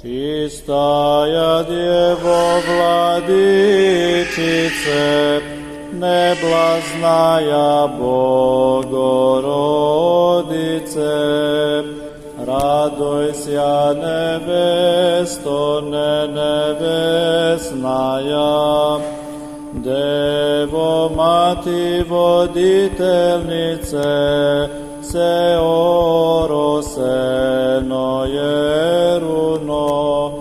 Čistая Дево Владычице, неблазная Богородице, радуйся, невесто небесная, Дево Мати Водительнице, сеоросеное руно,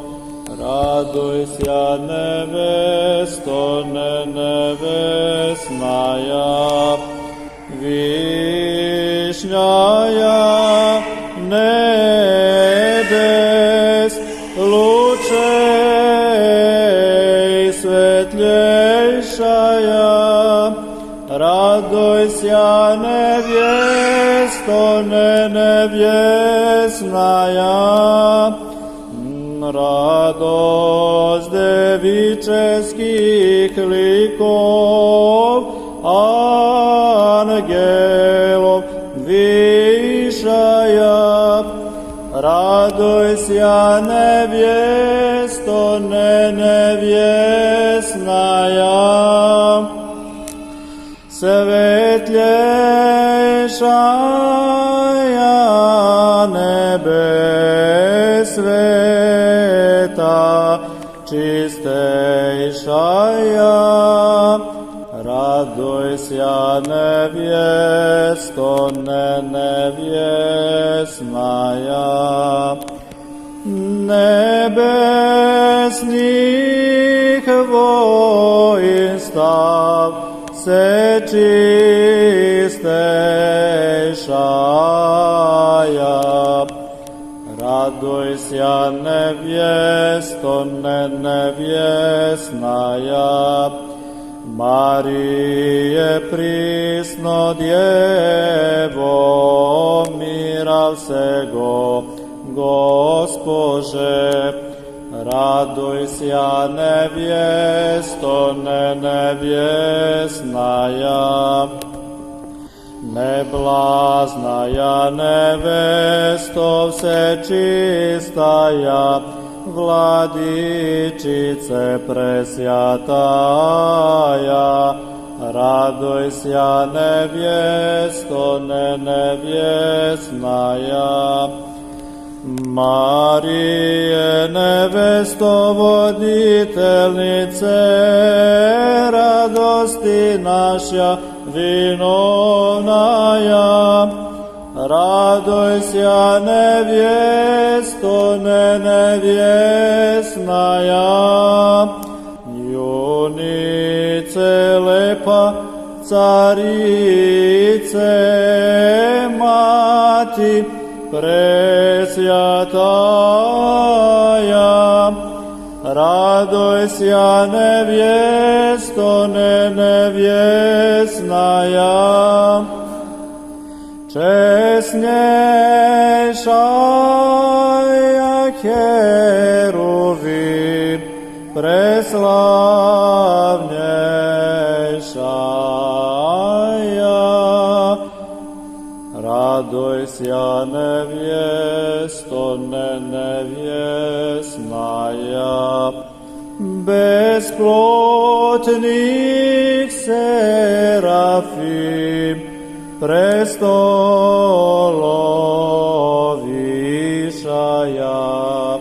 радуйся, невесто небесная, вишняя небес, лучей светлейшая, радуйся, невесто невестная, радость девических ликов, ангелов высшая, радуйся, невесто невестная, светлейшая небес света, чистейшая, радуйся, невесто невестная, небесных воинств всечистейшая, радуйся, невесто невестная, Мария присно Дево мира всего Госпоже, радуйся, невесто невестная, неблазная невесто всечистая, Владычице пресвятая, радуйся, невесто невестная, Мария, невесто водительнице, радости наша виновная, радуйся, невесто невестная, юнице лепа, царице, мати пресвятая, радуйся, невесто невестная, честнейшая херувим, преславнейшая, радуйся, невесто невестная, бесплотных серафим, престоловишая,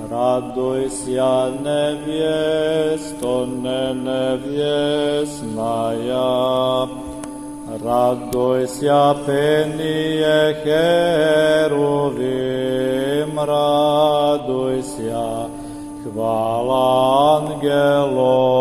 радуйся, невесто невестная, радуйся, пение херувим, радуйся, хвала ангелов.